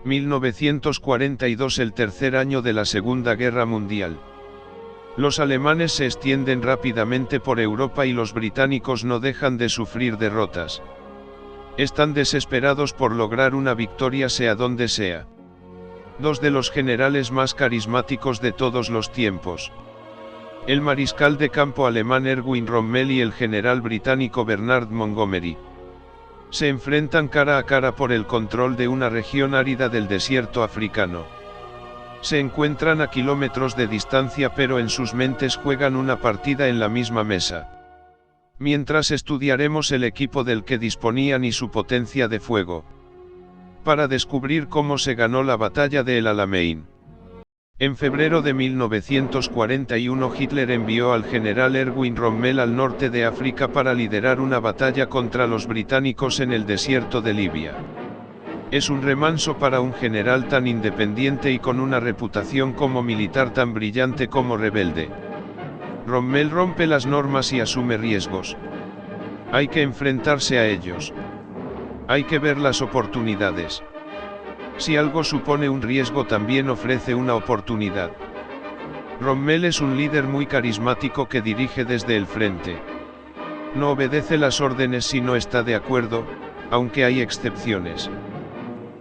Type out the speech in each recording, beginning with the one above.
1942, el tercer año de la Segunda Guerra Mundial. Los alemanes se extienden rápidamente por Europa y los británicos no dejan de sufrir derrotas. Están desesperados por lograr una victoria sea donde sea. Dos de los generales más carismáticos de todos los tiempos, el mariscal de campo alemán Erwin Rommel y el general británico Bernard Montgomery, se enfrentan cara a cara por el control de una región árida del desierto africano. Se encuentran a kilómetros de distancia, pero en sus mentes juegan una partida en la misma mesa. Mientras estudiaremos el equipo del que disponían y su potencia de fuego, para descubrir cómo se ganó la batalla de El Alamein. En febrero de 1941 Hitler envió al general Erwin Rommel al norte de África para liderar una batalla contra los británicos en el desierto de Libia. Es un remanso para un general tan independiente y con una reputación como militar tan brillante como rebelde. Rommel rompe las normas y asume riesgos. Hay que enfrentarse a ellos. Hay que ver las oportunidades. Si algo supone un riesgo, también ofrece una oportunidad. Rommel es un líder muy carismático que dirige desde el frente. No obedece las órdenes si no está de acuerdo, aunque hay excepciones.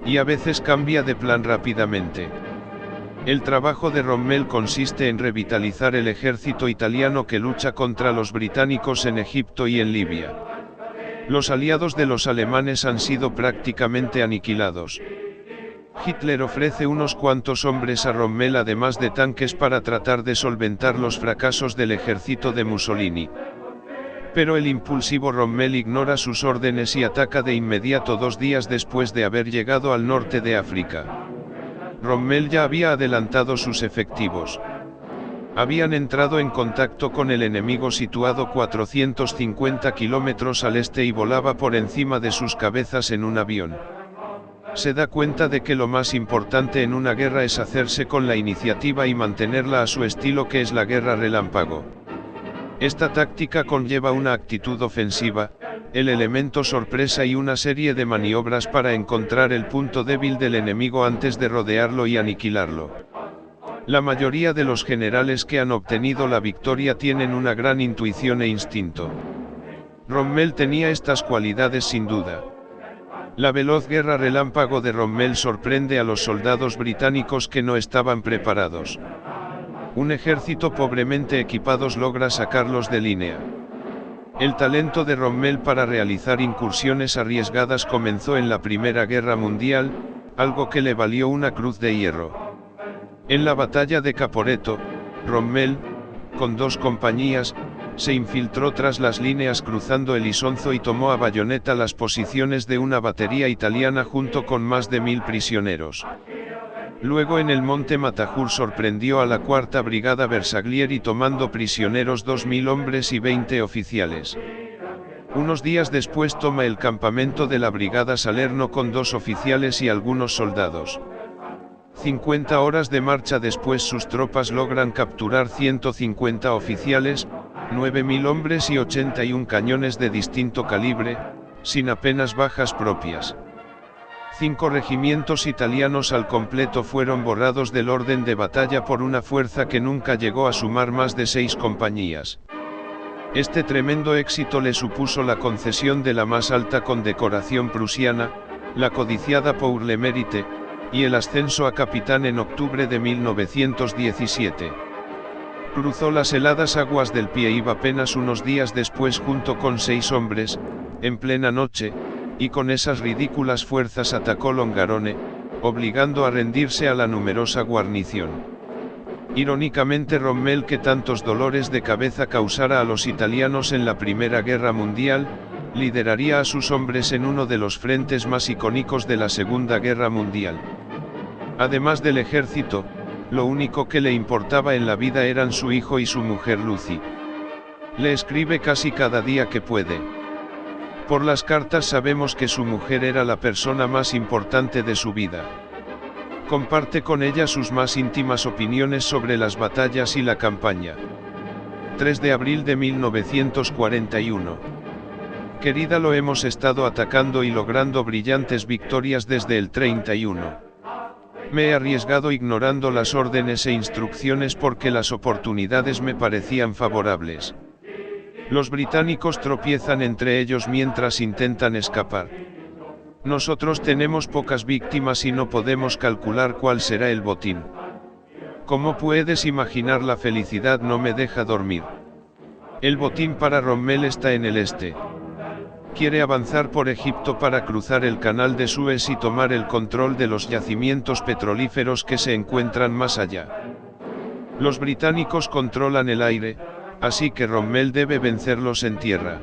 Y a veces cambia de plan rápidamente. El trabajo de Rommel consiste en revitalizar el ejército italiano que lucha contra los británicos en Egipto y en Libia. Los aliados de los alemanes han sido prácticamente aniquilados. Hitler ofrece unos cuantos hombres a Rommel además de tanques para tratar de solventar los fracasos del ejército de Mussolini. Pero el impulsivo Rommel ignora sus órdenes y ataca de inmediato 2 días después de haber llegado al norte de África. Rommel ya había adelantado sus efectivos. Habían entrado en contacto con el enemigo situado 450 kilómetros al este y volaba por encima de sus cabezas en un avión. Se da cuenta de que lo más importante en una guerra es hacerse con la iniciativa y mantenerla a su estilo, que es la guerra relámpago. Esta táctica conlleva una actitud ofensiva, el elemento sorpresa y una serie de maniobras para encontrar el punto débil del enemigo antes de rodearlo y aniquilarlo. La mayoría de los generales que han obtenido la victoria tienen una gran intuición e instinto. Rommel tenía estas cualidades sin duda. La veloz guerra relámpago de Rommel sorprende a los soldados británicos que no estaban preparados. Un ejército pobremente equipados logra sacarlos de línea. El talento de Rommel para realizar incursiones arriesgadas comenzó en la Primera Guerra Mundial, algo que le valió una Cruz de Hierro. En la batalla de Caporetto, Rommel, con 2 compañías, se infiltró tras las líneas cruzando el Isonzo y tomó a bayoneta las posiciones de una batería italiana junto con más de 1000 prisioneros. Luego en el monte Matahur sorprendió a la 4ª Brigada Bersaglieri tomando prisioneros 2000 hombres y 20 oficiales. Unos días después toma el campamento de la Brigada Salerno con 2 oficiales y algunos soldados. 50 horas de marcha después sus tropas logran capturar 150 oficiales, 9000 hombres y 81 cañones de distinto calibre, sin apenas bajas propias. 5 regimientos italianos al completo fueron borrados del orden de batalla por una fuerza que nunca llegó a sumar más de 6 compañías. Este tremendo éxito le supuso la concesión de la más alta condecoración prusiana, la codiciada Pour le Mérite, y el ascenso a capitán en octubre de 1917. Cruzó las heladas aguas del Piave apenas unos días después junto con 6 hombres, en plena noche, y con esas ridículas fuerzas atacó Longarone, obligando a rendirse a la numerosa guarnición. Irónicamente Rommel, que tantos dolores de cabeza causara a los italianos en la Primera Guerra Mundial, lideraría a sus hombres en uno de los frentes más icónicos de la Segunda Guerra Mundial. Además del ejército, lo único que le importaba en la vida eran su hijo y su mujer Lucy. Le escribe casi cada día que puede. Por las cartas sabemos que su mujer era la persona más importante de su vida. Comparte con ella sus más íntimas opiniones sobre las batallas y la campaña. 3 de abril de 1941. Querida, lo hemos estado atacando y logrando brillantes victorias desde el 31. Me he arriesgado ignorando las órdenes e instrucciones porque las oportunidades me parecían favorables. Los británicos tropiezan entre ellos mientras intentan escapar. Nosotros tenemos pocas víctimas y no podemos calcular cuál será el botín. Como puedes imaginar, la felicidad no me deja dormir. El botín para Rommel está en el este. Quiere avanzar por Egipto para cruzar el canal de Suez y tomar el control de los yacimientos petrolíferos que se encuentran más allá. Los británicos controlan el aire, así que Rommel debe vencerlos en tierra.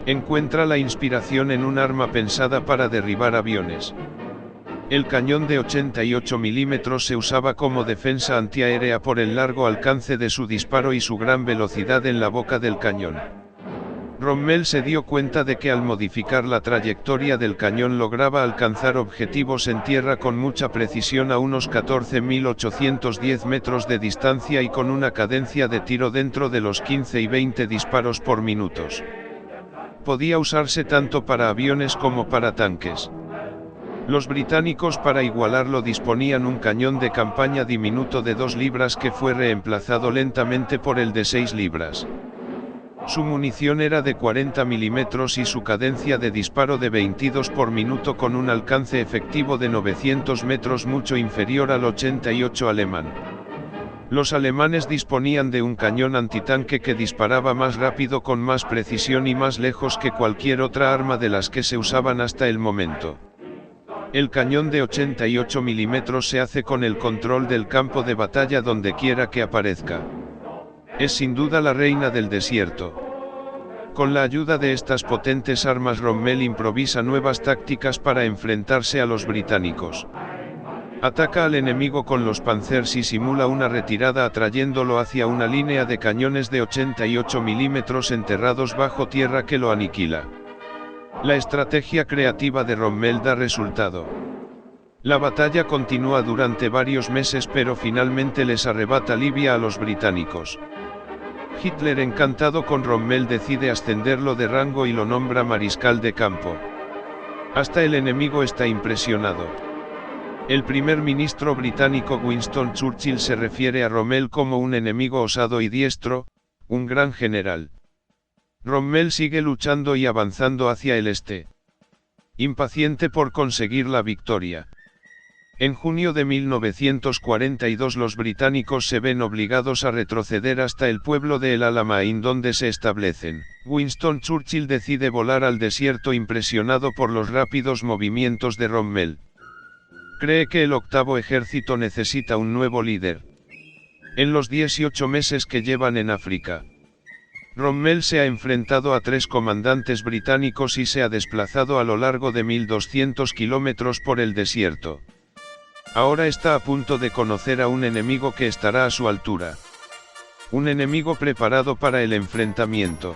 Encuentra la inspiración en un arma pensada para derribar aviones. El cañón de 88 mm se usaba como defensa antiaérea por el largo alcance de su disparo y su gran velocidad en la boca del cañón. Rommel se dio cuenta de que al modificar la trayectoria del cañón lograba alcanzar objetivos en tierra con mucha precisión a unos 14.810 metros de distancia y con una cadencia de tiro dentro de los 15 y 20 disparos por minuto. Podía usarse tanto para aviones como para tanques. Los británicos, para igualarlo, disponían un cañón de campaña diminuto de 2 libras que fue reemplazado lentamente por el de 6 libras. Su munición era de 40 milímetros y su cadencia de disparo de 22 por minuto, con un alcance efectivo de 900 metros, mucho inferior al 88 alemán. Los alemanes disponían de un cañón antitanque que disparaba más rápido, con más precisión y más lejos que cualquier otra arma de las que se usaban hasta el momento. El cañón de 88 milímetros se hace con el control del campo de batalla donde quiera que aparezca. Es sin duda la reina del desierto. Con la ayuda de estas potentes armas, Rommel improvisa nuevas tácticas para enfrentarse a los británicos. Ataca al enemigo con los Panzers y simula una retirada atrayéndolo hacia una línea de cañones de 88 milímetros enterrados bajo tierra que lo aniquila. La estrategia creativa de Rommel da resultado. La batalla continúa durante varios meses, pero finalmente les arrebata Libia a los británicos. Hitler, encantado con Rommel, decide ascenderlo de rango y lo nombra mariscal de campo. Hasta el enemigo está impresionado. El primer ministro británico Winston Churchill se refiere a Rommel como un enemigo osado y diestro, un gran general. Rommel sigue luchando y avanzando hacia el este, impaciente por conseguir la victoria. En junio de 1942 los británicos se ven obligados a retroceder hasta el pueblo de El Alamein, donde se establecen. Winston Churchill decide volar al desierto, impresionado por los rápidos movimientos de Rommel. Cree que el octavo ejército necesita un nuevo líder. En los 18 meses que llevan en África, Rommel se ha enfrentado a 3 comandantes británicos y se ha desplazado a lo largo de 1200 kilómetros por el desierto. Ahora está a punto de conocer a un enemigo que estará a su altura. Un enemigo preparado para el enfrentamiento.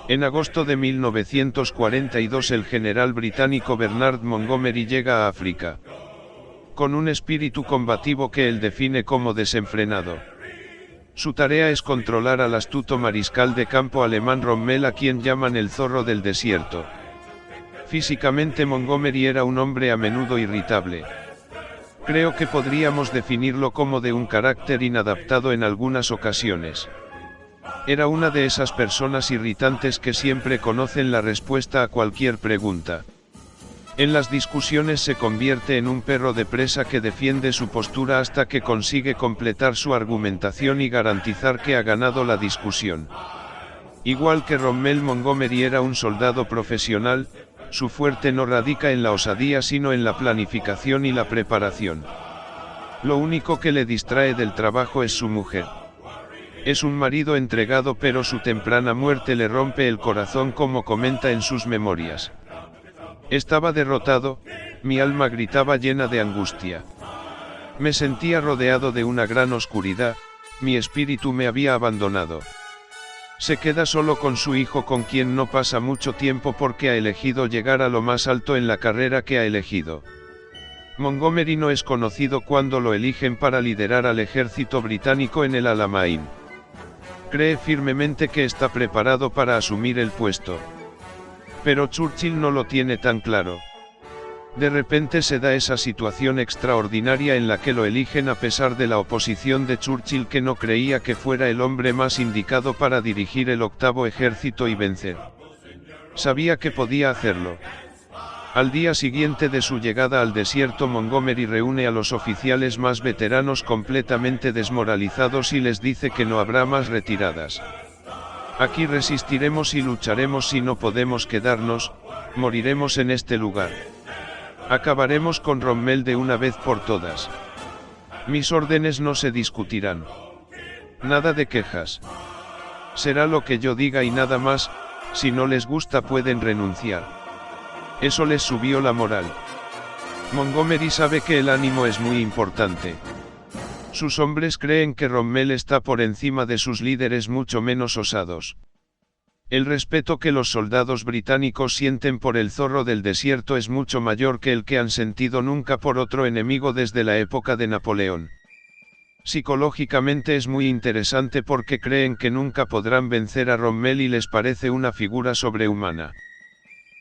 En agosto de 1942 el general británico Bernard Montgomery llega a África. Con un espíritu combativo que él define como desenfrenado. Su tarea es controlar al astuto mariscal de campo alemán Rommel, a quien llaman el zorro del desierto. Físicamente Montgomery era un hombre a menudo irritable. Creo que podríamos definirlo como de un carácter inadaptado en algunas ocasiones. Era una de esas personas irritantes que siempre conocen la respuesta a cualquier pregunta. En las discusiones se convierte en un perro de presa que defiende su postura hasta que consigue completar su argumentación y garantizar que ha ganado la discusión. Igual que Rommel, Montgomery era un soldado profesional. Su fuerte no radica en la osadía sino en la planificación y la preparación. Lo único que le distrae del trabajo es su mujer. Es un marido entregado, pero su temprana muerte le rompe el corazón, como comenta en sus memorias. Estaba derrotado, mi alma gritaba llena de angustia. Me sentía rodeado de una gran oscuridad, mi espíritu me había abandonado. Se queda solo con su hijo, con quien no pasa mucho tiempo porque ha elegido llegar a lo más alto en la carrera que ha elegido. Montgomery no es conocido cuando lo eligen para liderar al ejército británico en el Alamein. Cree firmemente que está preparado para asumir el puesto. Pero Churchill no lo tiene tan claro. De repente se da esa situación extraordinaria en la que lo eligen a pesar de la oposición de Churchill, que no creía que fuera el hombre más indicado para dirigir el octavo ejército y vencer. Sabía que podía hacerlo. Al día siguiente de su llegada al desierto, Montgomery reúne a los oficiales más veteranos completamente desmoralizados y les dice que no habrá más retiradas. Aquí resistiremos y lucharemos. Si no podemos quedarnos, moriremos en este lugar. Acabaremos con Rommel de una vez por todas. Mis órdenes no se discutirán. Nada de quejas. Será lo que yo diga y nada más. Si no les gusta pueden renunciar. Eso les subió la moral. Montgomery sabe que el ánimo es muy importante. Sus hombres creen que Rommel está por encima de sus líderes mucho menos osados. El respeto que los soldados británicos sienten por el zorro del desierto es mucho mayor que el que han sentido nunca por otro enemigo desde la época de Napoleón. Psicológicamente es muy interesante porque creen que nunca podrán vencer a Rommel y les parece una figura sobrehumana.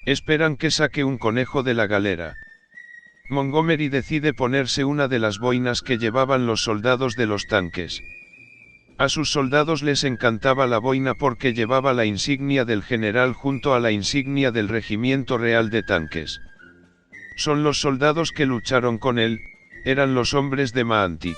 Esperan que saque un conejo de la galera. Montgomery decide ponerse una de las boinas que llevaban los soldados de los tanques. A sus soldados les encantaba la boina porque llevaba la insignia del general junto a la insignia del Regimiento Real de Tanques. Son los soldados que lucharon con él, eran los hombres de Mahanti.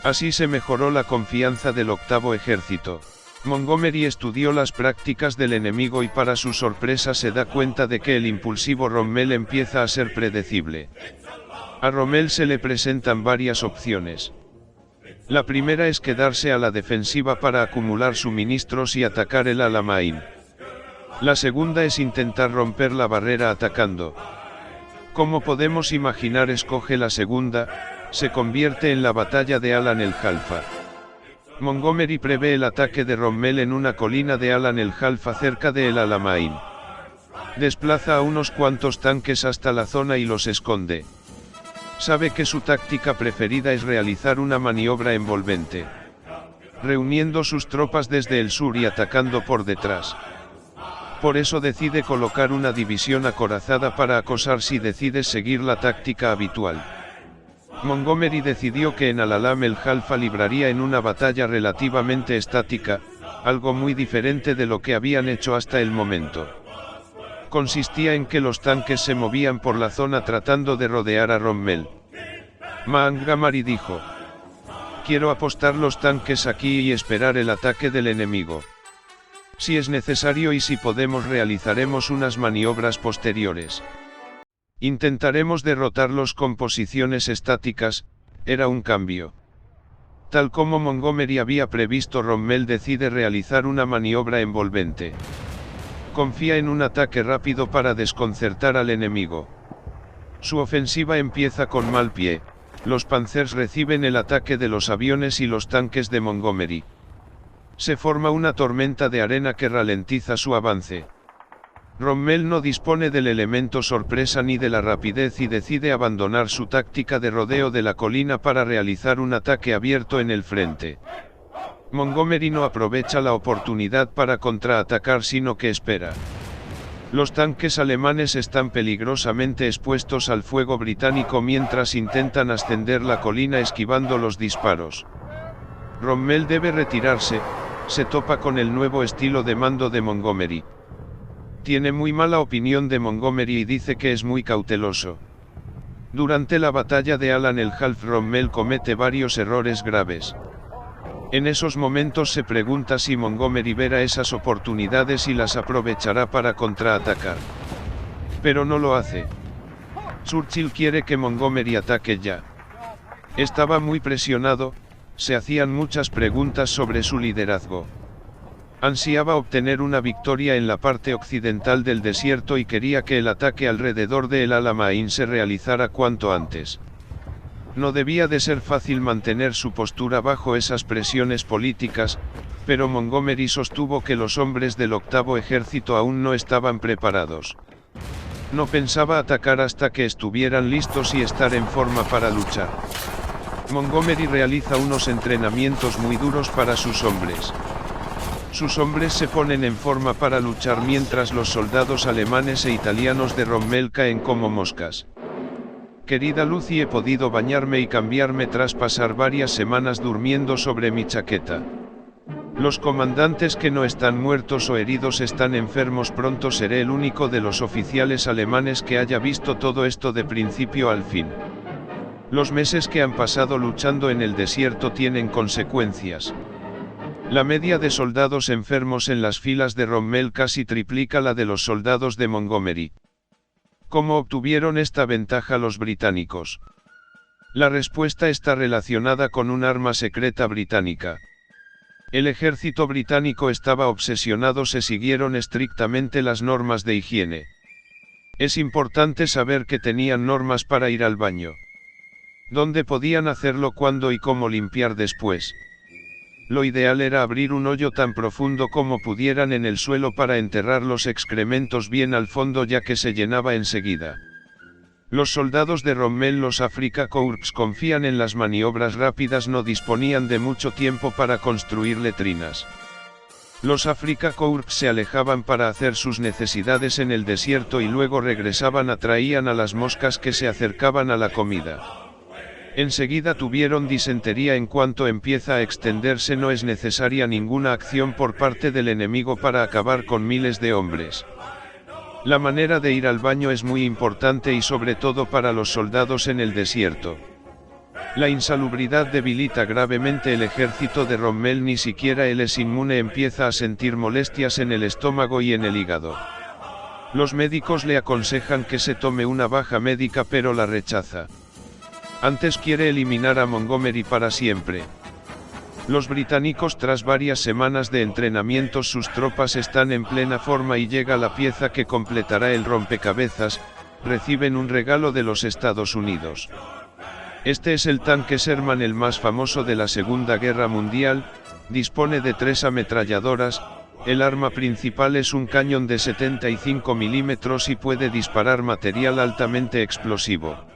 Así se mejoró la confianza del octavo ejército. Montgomery estudió las prácticas del enemigo y para su sorpresa se da cuenta de que el impulsivo Rommel empieza a ser predecible. A Rommel se le presentan varias opciones. La primera es quedarse a la defensiva para acumular suministros y atacar el Alamein. La segunda es intentar romper la barrera atacando. Como podemos imaginar, escoge la segunda, se convierte en la batalla de Alan el Halfa. Montgomery prevé el ataque de Rommel en una colina de Alan el Halfa cerca de El Alamein. Desplaza a unos cuantos tanques hasta la zona y los esconde. Sabe que su táctica preferida es realizar una maniobra envolvente, reuniendo sus tropas desde el sur y atacando por detrás. Por eso decide colocar una división acorazada para acosar si decide seguir la táctica habitual. Montgomery decidió que en Al-Alam el Halfa libraría en una batalla relativamente estática, algo muy diferente de lo que habían hecho hasta el momento. Consistía en que los tanques se movían por la zona tratando de rodear a Rommel. Montgomery dijo: quiero apostar los tanques aquí y esperar el ataque del enemigo. Si es necesario y si podemos realizaremos unas maniobras posteriores. Intentaremos derrotarlos con posiciones estáticas. Era un cambio. Tal como Montgomery había previsto, Rommel decide realizar una maniobra envolvente. Confía en un ataque rápido para desconcertar al enemigo. Su ofensiva empieza con mal pie. Los Panzers reciben el ataque de los aviones y los tanques de Montgomery. Se forma una tormenta de arena que ralentiza su avance. Rommel no dispone del elemento sorpresa ni de la rapidez y decide abandonar su táctica de rodeo de la colina para realizar un ataque abierto en el frente. Montgomery no aprovecha la oportunidad para contraatacar, sino que espera. Los tanques alemanes están peligrosamente expuestos al fuego británico mientras intentan ascender la colina esquivando los disparos. Rommel debe retirarse, se topa con el nuevo estilo de mando de Montgomery. Tiene muy mala opinión de Montgomery y dice que es muy cauteloso. Durante la batalla de Alan el Half, Rommel comete varios errores graves. En esos momentos se pregunta si Montgomery verá esas oportunidades y las aprovechará para contraatacar. Pero no lo hace. Churchill quiere que Montgomery ataque ya. Estaba muy presionado, se hacían muchas preguntas sobre su liderazgo. Ansiaba obtener una victoria en la parte occidental del desierto y quería que el ataque alrededor de El Alamein se realizara cuanto antes. No debía de ser fácil mantener su postura bajo esas presiones políticas, pero Montgomery sostuvo que los hombres del octavo ejército aún no estaban preparados. No pensaba atacar hasta que estuvieran listos y estar en forma para luchar. Montgomery realiza unos entrenamientos muy duros para sus hombres. Sus hombres se ponen en forma para luchar mientras los soldados alemanes e italianos de Rommel caen como moscas. Querida Lucy, he podido bañarme y cambiarme tras pasar varias semanas durmiendo sobre mi chaqueta. Los comandantes que no están muertos o heridos están enfermos. Pronto seré el único de los oficiales alemanes que haya visto todo esto de principio al fin. Los meses que han pasado luchando en el desierto tienen consecuencias. La media de soldados enfermos en las filas de Rommel casi triplica la de los soldados de Montgomery. ¿Cómo obtuvieron esta ventaja los británicos? La respuesta está relacionada con un arma secreta británica. El ejército británico estaba obsesionado, se siguieron estrictamente las normas de higiene. Es importante saber que tenían normas para ir al baño. Dónde podían hacerlo, cuándo y cómo limpiar después. Lo ideal era abrir un hoyo tan profundo como pudieran en el suelo para enterrar los excrementos bien al fondo, ya que se llenaba enseguida. Los soldados de Rommel, los Afrika Korps, confían en las maniobras rápidas, no disponían de mucho tiempo para construir letrinas. Los Afrika Korps se alejaban para hacer sus necesidades en el desierto y luego regresaban, atraían a las moscas que se acercaban a la comida. Enseguida tuvieron disentería. En cuanto empieza a extenderse, no es necesaria ninguna acción por parte del enemigo para acabar con miles de hombres. La manera de ir al baño es muy importante, y sobre todo para los soldados en el desierto. La insalubridad debilita gravemente el ejército de Rommel, ni siquiera él es inmune, empieza a sentir molestias en el estómago y en el hígado. Los médicos le aconsejan que se tome una baja médica, pero la rechaza. Antes quiere eliminar a Montgomery para siempre. Los británicos, tras varias semanas de entrenamientos, sus tropas están en plena forma y llega la pieza que completará el rompecabezas. Reciben un regalo de los Estados Unidos. Este es el tanque Sherman, el más famoso de la Segunda Guerra Mundial. Dispone de 3 ametralladoras. El arma principal es un cañón de 75 milímetros y puede disparar material altamente explosivo.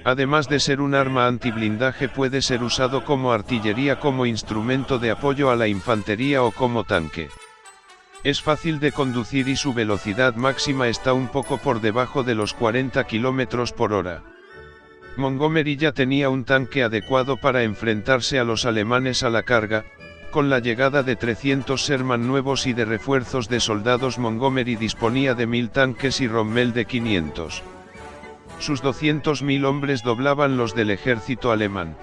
Además de ser un arma antiblindaje, puede ser usado como artillería, como instrumento de apoyo a la infantería o como tanque. Es fácil de conducir y su velocidad máxima está un poco por debajo de los 40 km por hora. Montgomery ya tenía un tanque adecuado para enfrentarse a los alemanes a la carga. Con la llegada de 300 Sherman nuevos y de refuerzos de soldados, Montgomery disponía de 1000 tanques y Rommel de 500. Sus 200.000 hombres doblaban los del ejército alemán.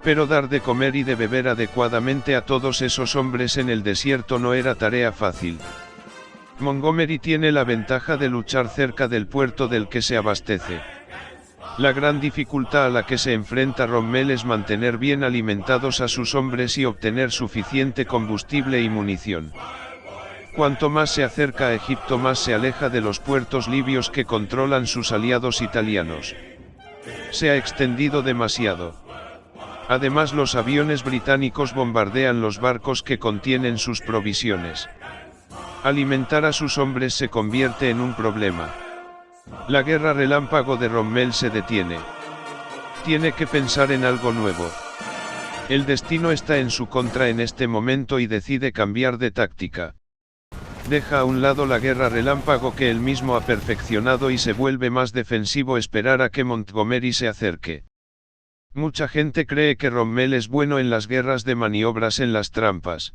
Pero dar de comer y de beber adecuadamente a todos esos hombres en el desierto no era tarea fácil. Montgomery tiene la ventaja de luchar cerca del puerto del que se abastece. La gran dificultad a la que se enfrenta Rommel es mantener bien alimentados a sus hombres y obtener suficiente combustible y munición. Cuanto más se acerca a Egipto, más se aleja de los puertos libios que controlan sus aliados italianos. Se ha extendido demasiado. Además, los aviones británicos bombardean los barcos que contienen sus provisiones. Alimentar a sus hombres se convierte en un problema. La guerra relámpago de Rommel se detiene. Tiene que pensar en algo nuevo. El destino está en su contra en este momento y decide cambiar de táctica. Deja a un lado la guerra relámpago que él mismo ha perfeccionado y se vuelve más defensivo, esperar a que Montgomery se acerque. Mucha gente cree que Rommel es bueno en las guerras de maniobras, en las trampas.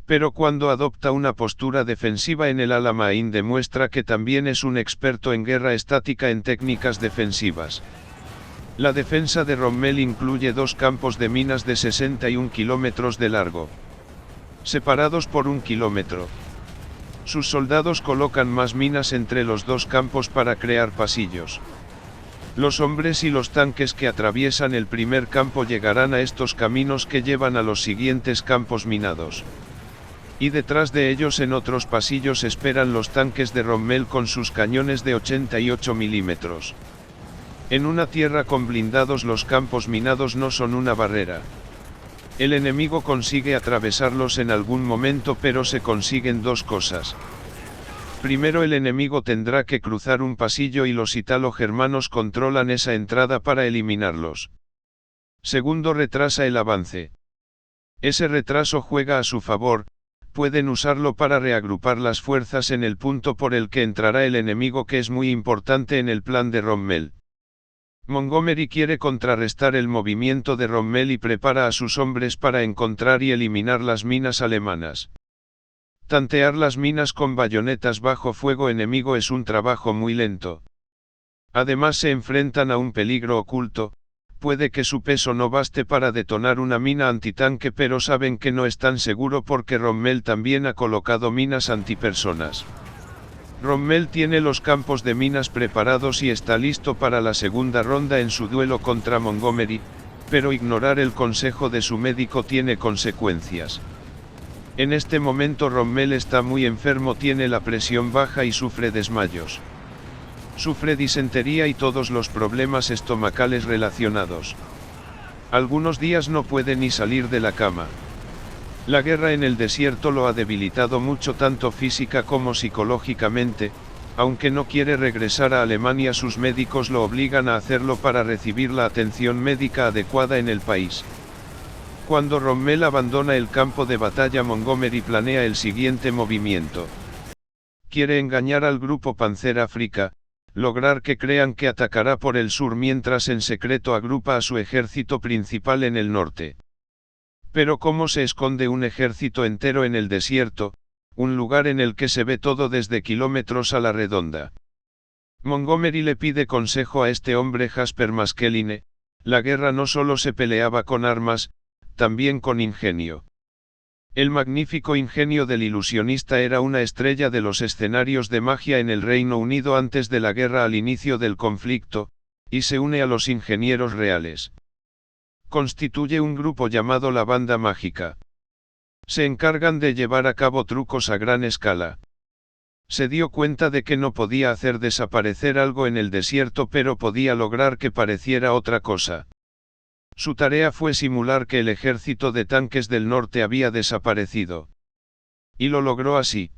Pero cuando adopta una postura defensiva en el Alamein, demuestra que también es un experto en guerra estática, en técnicas defensivas. La defensa de Rommel incluye 2 campos de minas de 61 kilómetros de largo, separados por 1 kilómetro. Sus soldados colocan más minas entre los 2 campos para crear pasillos. Los hombres y los tanques que atraviesan el primer campo llegarán a estos caminos que llevan a los siguientes campos minados. Y detrás de ellos, en otros pasillos, esperan los tanques de Rommel con sus cañones de 88 milímetros. En una tierra con blindados, los campos minados no son una barrera. El enemigo consigue atravesarlos en algún momento, pero se consiguen 2 cosas. Primero, el enemigo tendrá que cruzar un pasillo y los italo-germanos controlan esa entrada para eliminarlos. Segundo, retrasa el avance. Ese retraso juega a su favor. Pueden usarlo para reagrupar las fuerzas en el punto por el que entrará el enemigo, que es muy importante en el plan de Rommel. Montgomery quiere contrarrestar el movimiento de Rommel y prepara a sus hombres para encontrar y eliminar las minas alemanas. Tantear las minas con bayonetas bajo fuego enemigo es un trabajo muy lento. Además se enfrentan a un peligro oculto, puede que su peso no baste para detonar una mina antitanque, pero saben que no es tan seguro porque Rommel también ha colocado minas antipersonas. Rommel tiene los campos de minas preparados y está listo para la segunda ronda en su duelo contra Montgomery, pero ignorar el consejo de su médico tiene consecuencias. En este momento Rommel está muy enfermo, tiene la presión baja y sufre desmayos. Sufre disentería y todos los problemas estomacales relacionados. Algunos días no puede ni salir de la cama. La guerra en el desierto lo ha debilitado mucho tanto física como psicológicamente, aunque no quiere regresar a Alemania, sus médicos lo obligan a hacerlo para recibir la atención médica adecuada en el país. Cuando Rommel abandona el campo de batalla, Montgomery planea el siguiente movimiento. Quiere engañar al grupo Panzer África, lograr que crean que atacará por el sur mientras en secreto agrupa a su ejército principal en el norte. Pero ¿cómo se esconde un ejército entero en el desierto, un lugar en el que se ve todo desde kilómetros a la redonda? Montgomery le pide consejo a este hombre Jasper Maskelyne. La guerra no solo se peleaba con armas, también con ingenio. El magnífico ingenio del ilusionista era una estrella de los escenarios de magia en el Reino Unido antes de la guerra, al inicio del conflicto, y se une a los ingenieros reales. Constituye un grupo llamado la Banda Mágica. Se encargan de llevar a cabo trucos a gran escala. Se dio cuenta de que no podía hacer desaparecer algo en el desierto, pero podía lograr que pareciera otra cosa. Su tarea fue simular que el ejército de tanques del norte había desaparecido. Y lo logró así.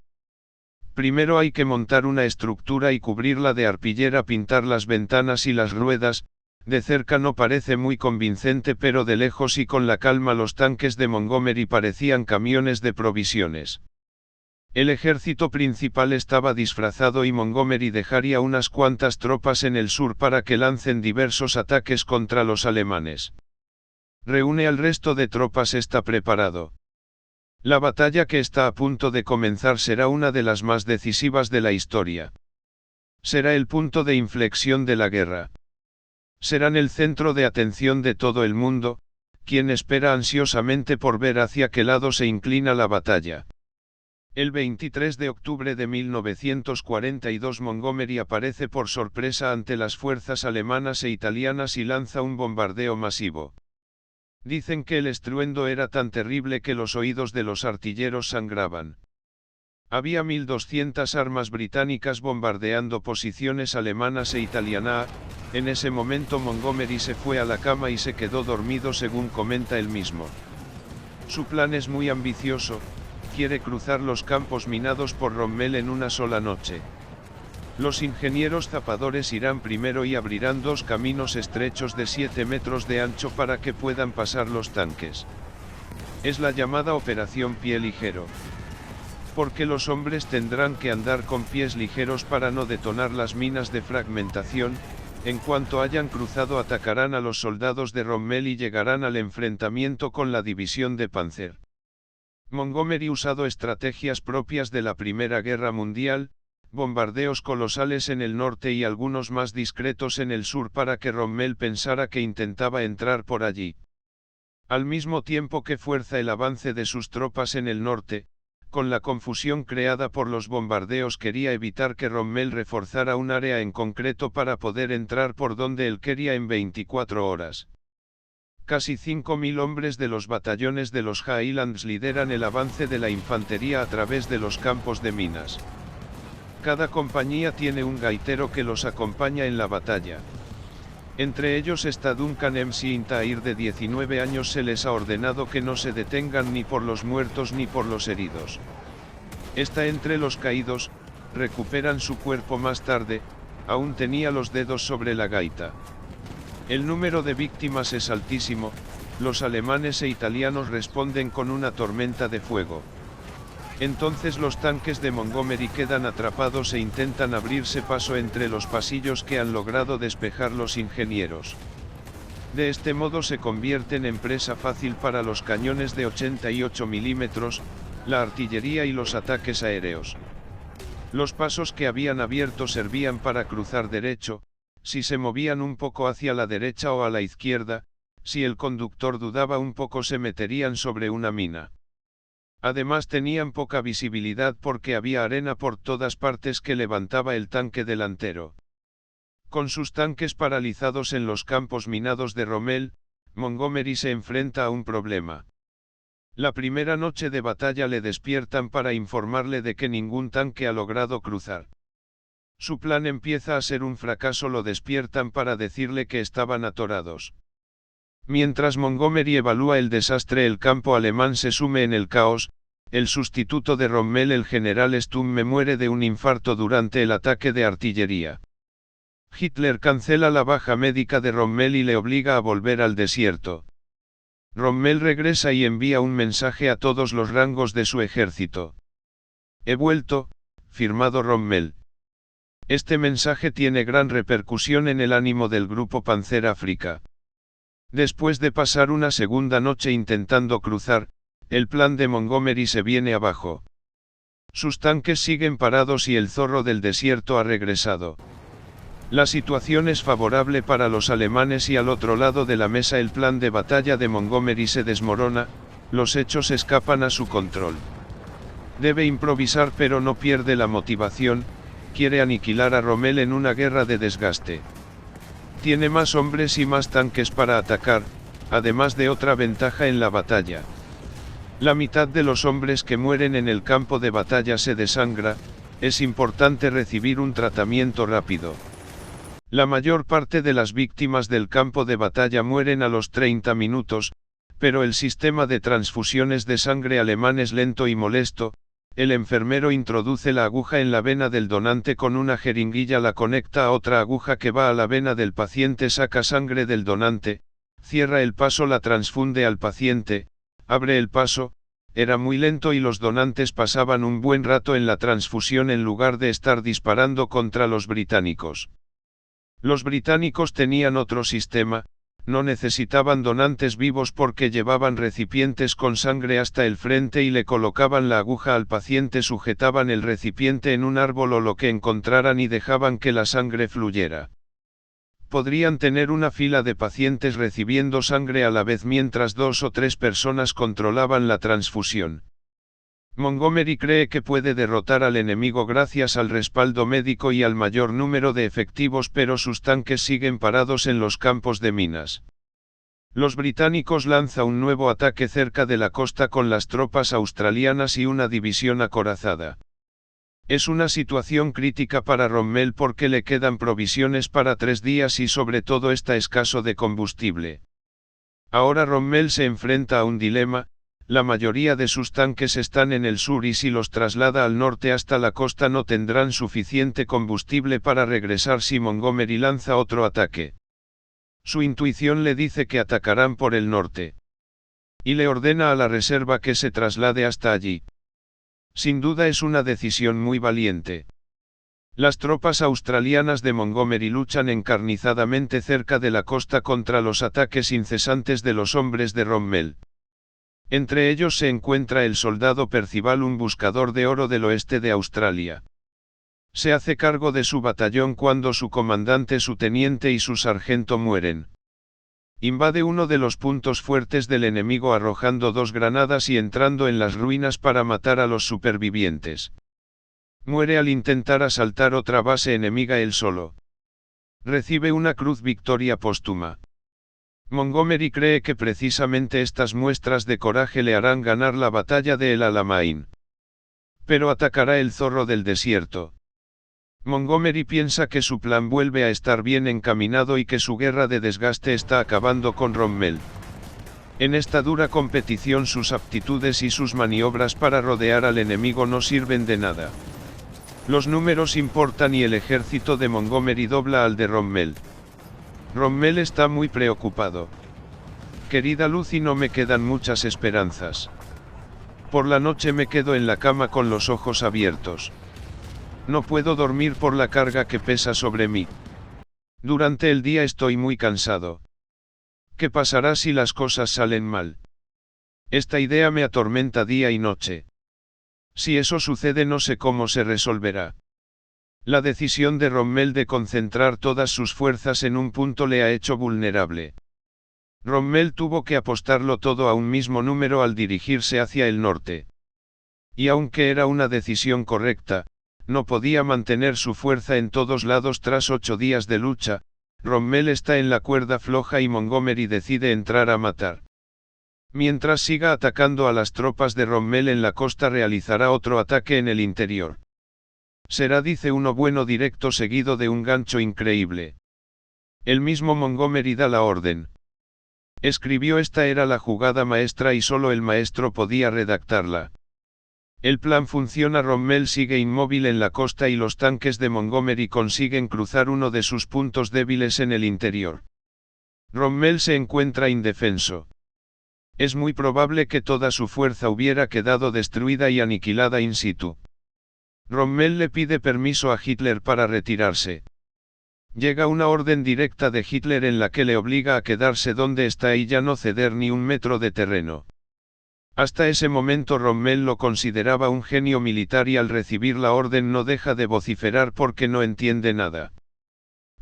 Primero hay que montar una estructura y cubrirla de arpillera, pintar las ventanas y las ruedas. De cerca no parece muy convincente, pero de lejos y con la calma los tanques de Montgomery parecían camiones de provisiones. El ejército principal estaba disfrazado y Montgomery dejaría unas cuantas tropas en el sur para que lancen diversos ataques contra los alemanes. Reúne al resto de tropas, está preparado. La batalla que está a punto de comenzar será una de las más decisivas de la historia. Será el punto de inflexión de la guerra. Serán el centro de atención de todo el mundo, quien espera ansiosamente por ver hacia qué lado se inclina la batalla. El 23 de octubre de 1942 Montgomery aparece por sorpresa ante las fuerzas alemanas e italianas y lanza un bombardeo masivo. Dicen que el estruendo era tan terrible que los oídos de los artilleros sangraban. Había 1.200 armas británicas bombardeando posiciones alemanas e italianas. En ese momento Montgomery se fue a la cama y se quedó dormido, según comenta él mismo. Su plan es muy ambicioso, quiere cruzar los campos minados por Rommel en una sola noche. Los ingenieros zapadores irán primero y abrirán dos caminos estrechos de 7 metros de ancho para que puedan pasar los tanques. Es la llamada Operación Pie Ligero. Porque los hombres tendrán que andar con pies ligeros para no detonar las minas de fragmentación. En cuanto hayan cruzado atacarán a los soldados de Rommel y llegarán al enfrentamiento con la división de Panzer. Montgomery usado estrategias propias de la Primera Guerra Mundial, bombardeos colosales en el norte y algunos más discretos en el sur para que Rommel pensara que intentaba entrar por allí. Al mismo tiempo que fuerza el avance de sus tropas en el norte, con la confusión creada por los bombardeos quería evitar que Rommel reforzara un área en concreto para poder entrar por donde él quería en 24 horas. Casi 5.000 hombres de los batallones de los Highlands lideran el avance de la infantería a través de los campos de minas. Cada compañía tiene un gaitero que los acompaña en la batalla. Entre ellos está Duncan McIntyre, de 19 años. Se les ha ordenado que no se detengan ni por los muertos ni por los heridos. Está entre los caídos, recuperan su cuerpo más tarde, aún tenía los dedos sobre la gaita. El número de víctimas es altísimo, los alemanes e italianos responden con una tormenta de fuego. Entonces los tanques de Montgomery quedan atrapados e intentan abrirse paso entre los pasillos que han logrado despejar los ingenieros. De este modo se convierten en presa fácil para los cañones de 88 milímetros, la artillería y los ataques aéreos. Los pasos que habían abierto servían para cruzar derecho, si se movían un poco hacia la derecha o a la izquierda, si el conductor dudaba un poco se meterían sobre una mina. Además tenían poca visibilidad porque había arena por todas partes que levantaba el tanque delantero. Con sus tanques paralizados en los campos minados de Rommel, Montgomery se enfrenta a un problema. La primera noche de batalla le despiertan para informarle de que ningún tanque ha logrado cruzar. Su plan empieza a ser un fracaso, lo despiertan para decirle que estaban atorados. Mientras Montgomery evalúa el desastre, el campo alemán se sume en el caos. El sustituto de Rommel, el general Stumme, muere de un infarto durante el ataque de artillería. Hitler cancela la baja médica de Rommel y le obliga a volver al desierto. Rommel regresa y envía un mensaje a todos los rangos de su ejército. He vuelto, firmado Rommel. Este mensaje tiene gran repercusión en el ánimo del grupo Panzer África. Después de pasar una segunda noche intentando cruzar, el plan de Montgomery se viene abajo. Sus tanques siguen parados y el zorro del desierto ha regresado. La situación es favorable para los alemanes y al otro lado de la mesa el plan de batalla de Montgomery se desmorona, los hechos escapan a su control. Debe improvisar pero no pierde la motivación, quiere aniquilar a Rommel en una guerra de desgaste. Tiene más hombres y más tanques para atacar, además de otra ventaja en la batalla. La mitad de los hombres que mueren en el campo de batalla se desangra, es importante recibir un tratamiento rápido. La mayor parte de las víctimas del campo de batalla mueren a los 30 minutos, pero el sistema de transfusiones de sangre alemán es lento y molesto. El enfermero introduce la aguja en la vena del donante con una jeringuilla, la conecta a otra aguja que va a la vena del paciente, saca sangre del donante, cierra el paso, la transfunde al paciente, abre el paso. Era muy lento y los donantes pasaban un buen rato en la transfusión en lugar de estar disparando contra los británicos. Los británicos tenían otro sistema, no necesitaban donantes vivos porque llevaban recipientes con sangre hasta el frente y le colocaban la aguja al paciente, sujetaban el recipiente en un árbol o lo que encontraran y dejaban que la sangre fluyera. Podrían tener una fila de pacientes recibiendo sangre a la vez mientras 2 o 3 personas controlaban la transfusión. Montgomery cree que puede derrotar al enemigo gracias al respaldo médico y al mayor número de efectivos, pero sus tanques siguen parados en los campos de minas. Los británicos lanzan un nuevo ataque cerca de la costa con las tropas australianas y una división acorazada. Es una situación crítica para Rommel porque le quedan provisiones para 3 días y sobre todo está escaso de combustible. Ahora Rommel se enfrenta a un dilema. La mayoría de sus tanques están en el sur y si los traslada al norte hasta la costa no tendrán suficiente combustible para regresar si Montgomery lanza otro ataque. Su intuición le dice que atacarán por el norte. Y le ordena a la reserva que se traslade hasta allí. Sin duda es una decisión muy valiente. Las tropas australianas de Montgomery luchan encarnizadamente cerca de la costa contra los ataques incesantes de los hombres de Rommel. Entre ellos se encuentra el soldado Percival, un buscador de oro del oeste de Australia. Se hace cargo de su batallón cuando su comandante, su teniente y su sargento mueren. Invade uno de los puntos fuertes del enemigo arrojando 2 granadas y entrando en las ruinas para matar a los supervivientes. Muere al intentar asaltar otra base enemiga él solo. Recibe una Cruz Victoria póstuma. Montgomery cree que precisamente estas muestras de coraje le harán ganar la batalla de El Alamein. Pero atacará el zorro del desierto. Montgomery piensa que su plan vuelve a estar bien encaminado y que su guerra de desgaste está acabando con Rommel. En esta dura competición sus aptitudes y sus maniobras para rodear al enemigo no sirven de nada. Los números importan y el ejército de Montgomery dobla al de Rommel. Rommel está muy preocupado. Querida Lucy, no me quedan muchas esperanzas. Por la noche me quedo en la cama con los ojos abiertos. No puedo dormir por la carga que pesa sobre mí. Durante el día estoy muy cansado. ¿Qué pasará si las cosas salen mal? Esta idea me atormenta día y noche. Si eso sucede, no sé cómo se resolverá. La decisión de Rommel de concentrar todas sus fuerzas en un punto le ha hecho vulnerable. Rommel tuvo que apostarlo todo a un mismo número al dirigirse hacia el norte. Y aunque era una decisión correcta, no podía mantener su fuerza en todos lados tras 8 días de lucha. Rommel está en la cuerda floja y Montgomery decide entrar a matar. Mientras siga atacando a las tropas de Rommel en la costa, realizará otro ataque en el interior. Será, dice uno, bueno directo seguido de un gancho increíble. El mismo Montgomery da la orden. Escribió: esta era la jugada maestra y solo el maestro podía redactarla. El plan funciona. Rommel sigue inmóvil en la costa y los tanques de Montgomery consiguen cruzar uno de sus puntos débiles en el interior. Rommel se encuentra indefenso. Es muy probable que toda su fuerza hubiera quedado destruida y aniquilada in situ. Rommel le pide permiso a Hitler para retirarse. Llega una orden directa de Hitler en la que le obliga a quedarse donde está y ya no ceder ni un metro de terreno. Hasta ese momento Rommel lo consideraba un genio militar y al recibir la orden no deja de vociferar porque no entiende nada.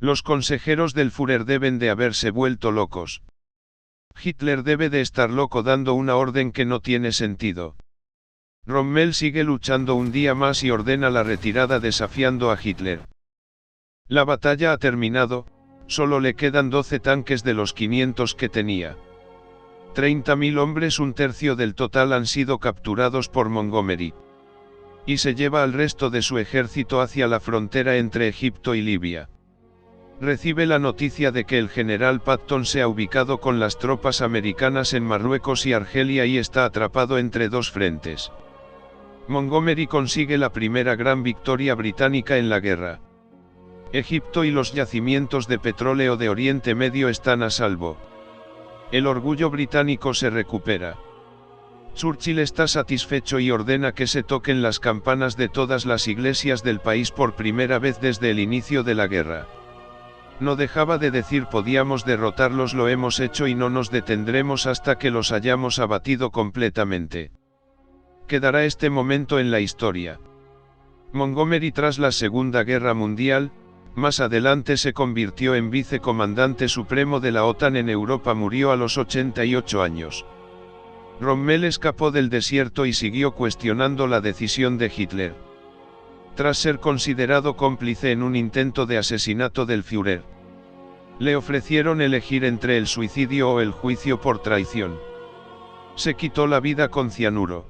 Los consejeros del Führer deben de haberse vuelto locos. Hitler debe de estar loco dando una orden que no tiene sentido. Rommel sigue luchando un día más y ordena la retirada desafiando a Hitler. La batalla ha terminado, solo le quedan 12 tanques de los 500 que tenía. 30.000 hombres, un tercio del total, han sido capturados por Montgomery. Y se lleva al resto de su ejército hacia la frontera entre Egipto y Libia. Recibe la noticia de que el general Patton se ha ubicado con las tropas americanas en Marruecos y Argelia y está atrapado entre dos frentes. Montgomery consigue la primera gran victoria británica en la guerra. Egipto y los yacimientos de petróleo de Oriente Medio están a salvo. El orgullo británico se recupera. Churchill está satisfecho y ordena que se toquen las campanas de todas las iglesias del país por primera vez desde el inicio de la guerra. No dejaba de decir: podíamos derrotarlos, lo hemos hecho y no nos detendremos hasta que los hayamos abatido completamente. Quedará este momento en la historia. Montgomery, tras la Segunda Guerra Mundial, más adelante se convirtió en vicecomandante supremo de la OTAN en Europa. Murió a los 88 años. Rommel escapó del desierto y siguió cuestionando la decisión de Hitler. Tras ser considerado cómplice en un intento de asesinato del Führer, le ofrecieron elegir entre el suicidio o el juicio por traición. Se quitó la vida con cianuro.